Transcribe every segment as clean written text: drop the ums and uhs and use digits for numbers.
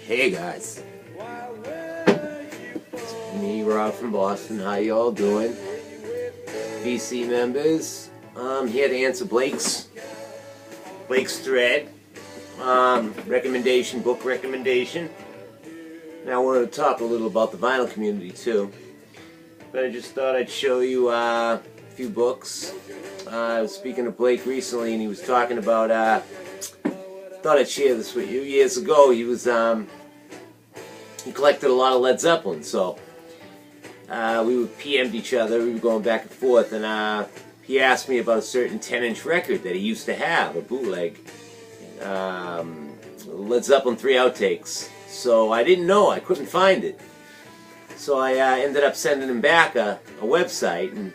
Hey guys, it's me, Rob from Boston. How y'all doing? VC members, I'm here to answer Blake's thread, book recommendation. Now I wanted to talk a little about the vinyl community too, but I just thought I'd show you a few books. I was speaking to Blake recently, and he was talking about. Thought I'd share this with you. Years ago, he collected a lot of Led Zeppelin, so we would PM'd each other. We were going back and forth, and he asked me about a certain 10-inch record that he used to have, a bootleg, Led Zeppelin 3 outtakes. So I didn't know, I couldn't find it. So I ended up sending him back a website, and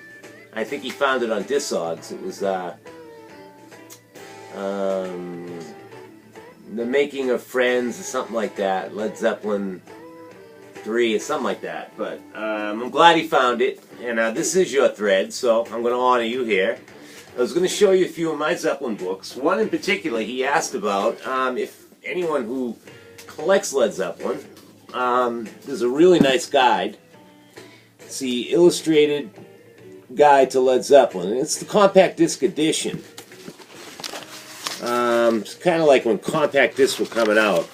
I think he found it on Discogs. It was The Making of Friends or something like that, Led Zeppelin 3 or something like that. But I'm glad he found it, and this is your thread, so I'm going to honor you here. I was going to show you a few of my Zeppelin books. One in particular he asked about, if anyone who collects Led Zeppelin, there's a really nice guide. It's the Illustrated Guide to Led Zeppelin, and it's the compact disc edition. It's kind of like when compact discs were coming out,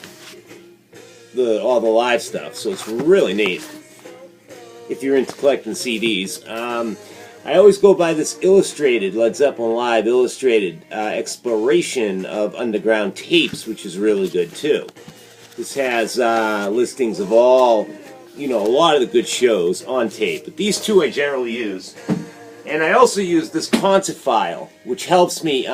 all the live stuff, so it's really neat if you're into collecting CDs. I always go by this illustrated, Led Zeppelin Live Illustrated exploration of underground tapes, which is really good too. This has listings of all, a lot of the good shows on tape, but these two I generally use. And I also use this concert file, which helps me.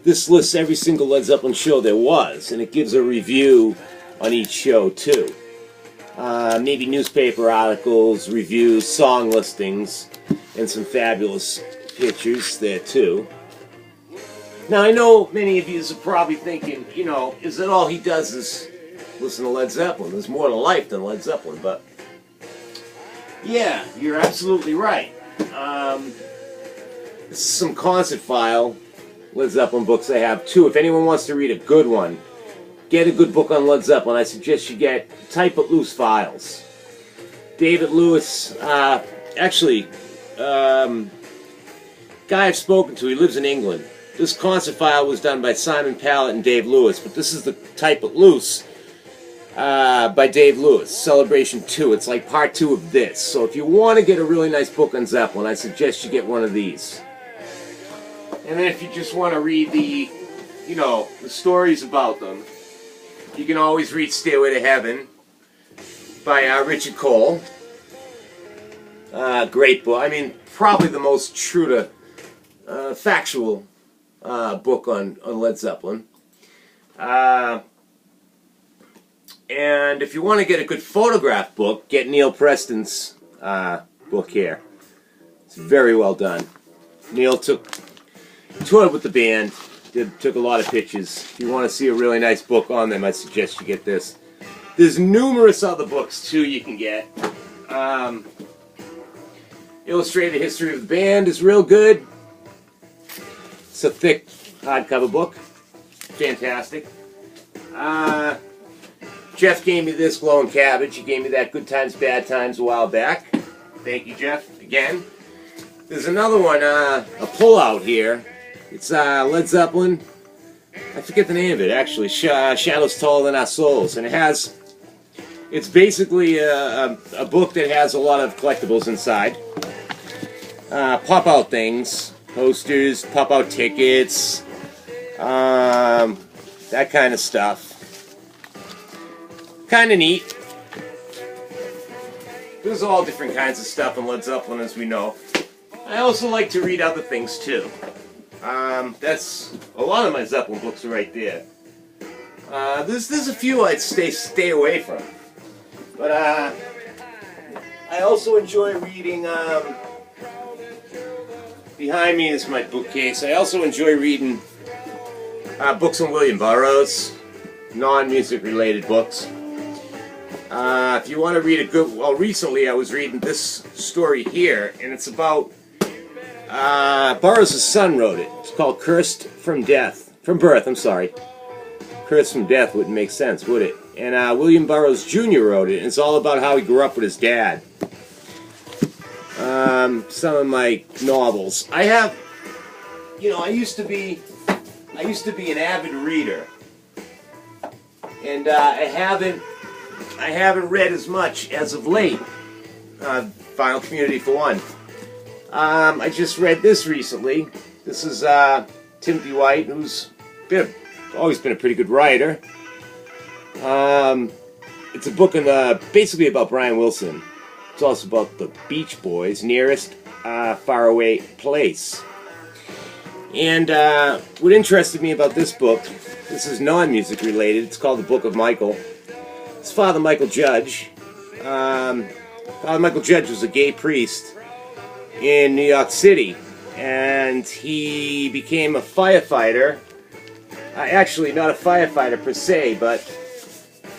This lists every single Led Zeppelin show there was, and it gives a review on each show too. Maybe newspaper articles, reviews, song listings, and some fabulous pictures there too. Now I know many of you are probably thinking, is that all he does is listen to Led Zeppelin? There's more to life than Led Zeppelin, but yeah, you're absolutely right. This is some concert file Led Zeppelin books I have too. If anyone wants to read a good one, get a good book on Led Zeppelin. I suggest you get Type It Loose Files. David Lewis, guy I've spoken to, he lives in England. This concert file was done by Simon Pallet and Dave Lewis, but this is the Type It Loose by Dave Lewis, Celebration 2. It's like part 2 of this. So if you want to get a really nice book on Zeppelin, I suggest you get one of these. And then if you just want to read the stories about them, you can always read Stairway to Heaven by Richard Cole. Great book. I mean, probably the most true to factual book on Led Zeppelin. And if you want to get a good photograph book, get Neil Preston's book here. It's very well done. Neil toured with the band, took a lot of pictures. If you want to see a really nice book on them, I suggest you get this. There's numerous other books too you can get. Illustrated History of the Band is real good. It's a thick hardcover book. Fantastic. Jeff gave me this Glowing Cabbage. He gave me that Good Times, Bad Times a while back. Thank you, Jeff, again. There's another one, a pullout here. It's Led Zeppelin. I forget the name of it, actually. Shadows Taller Than Our Souls. And it's basically a book that has a lot of collectibles inside. Pop-out things. Posters, pop-out tickets. That kind of stuff. Kind of neat. There's all different kinds of stuff in Led Zeppelin, as we know. I also like to read other things, too. That's a lot of my Zeppelin books are right there. There's a few I'd stay away from, but I also enjoy reading. Behind me is my bookcase. I also enjoy reading books on William Burroughs, non-music related books. If you want to read a good, well, recently I was reading this story here, and it's about Burroughs' son wrote it. It's called Cursed from Birth. Curse from Death wouldn't make sense, would it? And William Burroughs Jr. wrote it, and it's all about how he grew up with his dad. Some of my novels. I have, you know, I used to be an avid reader, and I haven't read as much as of late. Vinyl Community for one. I just read this recently. This is Timothy White, who's always been a pretty good writer. It's a book basically about Brian Wilson. It's also about the Beach Boys' Nearest Faraway Place. And what interested me about this book, this is non-music related, it's called The Book of Michael. It's Father Michael Judge. Father Michael Judge was a gay priest in New York City, and he became a firefighter. Actually, not a firefighter per se, but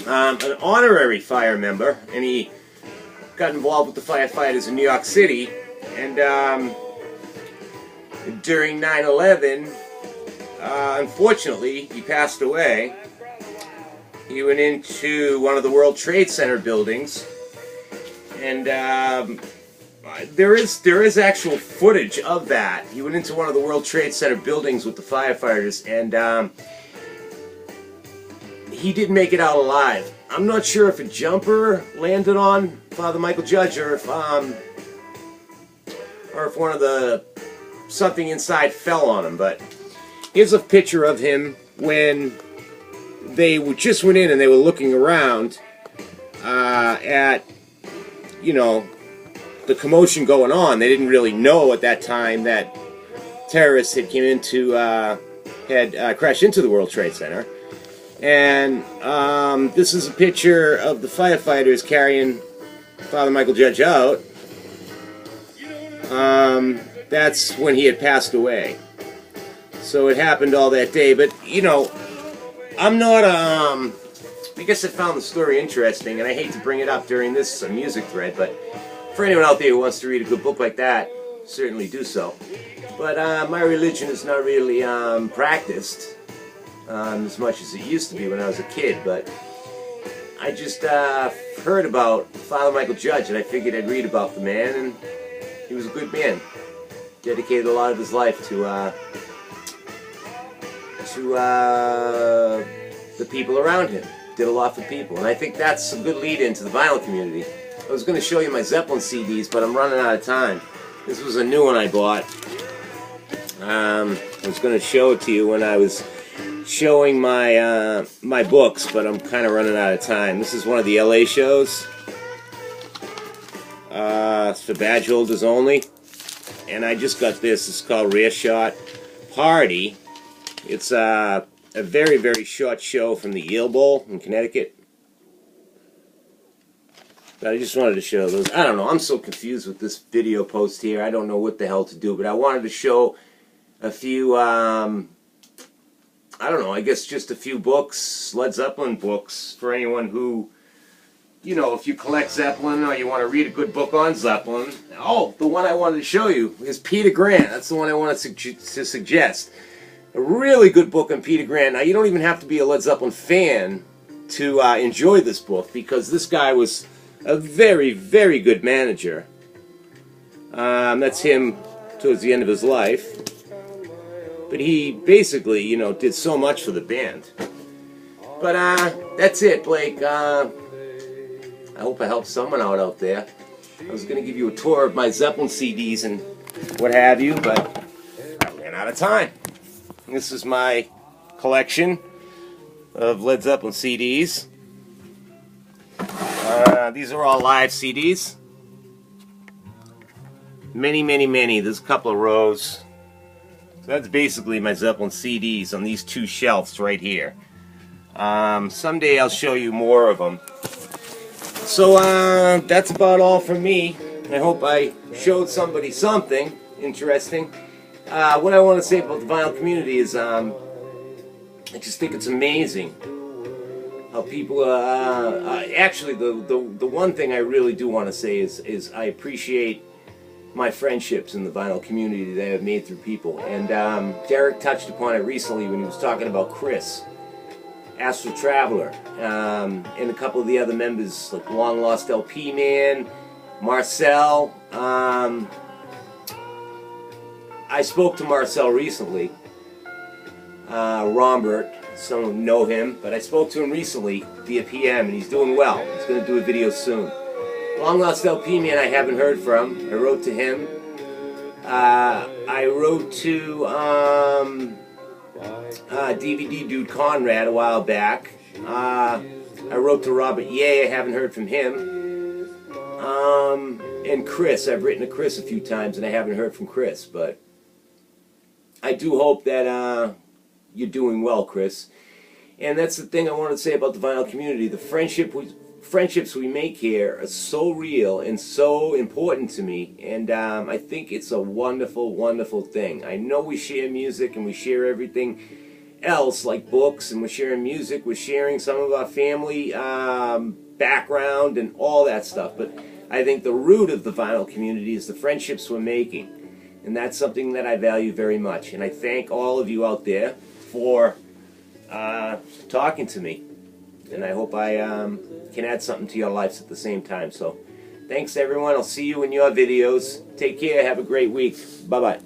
an honorary fire member, and he got involved with the firefighters in New York City, and during 9/11, unfortunately, he passed away. He went into one of the World Trade Center buildings, and there is actual footage of that. He went into one of the World Trade Center buildings with the firefighters, and he didn't make it out alive. I'm not sure if a jumper landed on Father Michael Judge, or if one of the something inside fell on him. But here's a picture of him when they just went in and they were looking around at, you know, the commotion going on. They didn't really know at that time that terrorists had crashed into the World Trade Center. And this is a picture of the firefighters carrying Father Michael Judge out. That's when he had passed away. So it happened all that day. But, you know, I'm not, I guess I found the story interesting, and I hate to bring it up during this music thread, but for anyone out there who wants to read a good book like that, certainly do so. But my religion is not really practiced as much as it used to be when I was a kid, but I just heard about Father Michael Judge, and I figured I'd read about the man, and he was a good man. Dedicated a lot of his life to the people around him. Did a lot for people, and I think that's a good lead-in to the vinyl community. I was going to show you my Zeppelin CDs, but I'm running out of time. This was a new one I bought. I was going to show it to you when I was showing my my books, but I'm kind of running out of time. This is one of the LA shows. It's for badge holders only. And I just got this. It's called Rare Shot Party. It's a very, very short show from the Eel Bowl in Connecticut. But I just wanted to show those. I don't know. I'm so confused with this video post here. I don't know what the hell to do. But I wanted to show a few, I don't know, I guess just a few books, Led Zeppelin books, for anyone who, you know, if you collect Zeppelin or you want to read a good book on Zeppelin. Oh, the one I wanted to show you is Peter Grant. That's the one I wanted to suggest. A really good book on Peter Grant. Now, you don't even have to be a Led Zeppelin fan to enjoy this book, because this guy was a very, very good manager. That's him towards the end of his life. But he basically, you know, did so much for the band. But that's it, Blake. I hope I helped someone out there. I was going to give you a tour of my Zeppelin CDs and what have you, but I ran out of time. This is my collection of Led Zeppelin CDs. These are all live CDs. Many, many, many. There's a couple of rows. So that's basically my Zeppelin CDs on these two shelves right here. Someday I'll show you more of them. So that's about all from me. I hope I showed somebody something interesting. What I want to say about the vinyl community is I just think it's amazing how people actually the one thing I really do want to say is I appreciate my friendships in the vinyl community that I've made through people. And Derek touched upon it recently when he was talking about Chris. Astral Traveler, and a couple of the other members, like Long Lost LP Man, Marcel. I spoke to Marcel recently. Rombert, some know him, but I spoke to him recently via PM, and he's doing well. He's going to do a video soon. Long Lost LP Man, I haven't heard from. I wrote to him. I wrote to DVD Dude Conrad a while back. I wrote to Robert Ye, I haven't heard from him. And Chris, I've written to Chris a few times and I haven't heard from Chris, but I do hope that you're doing well, Chris. And that's the thing I wanted to say about the vinyl community. The friendships we make here are so real and so important to me, and I think it's a wonderful, wonderful thing. I know we share music and we share everything else, like books, and we're sharing music, we're sharing some of our family background and all that stuff, but I think the root of the vinyl community is the friendships we're making, and that's something that I value very much. And I thank all of you out there for talking to me, and I hope I can add something to your lives at the same time. So thanks everyone. I'll see you in your videos. Take care. Have a great week. Bye bye.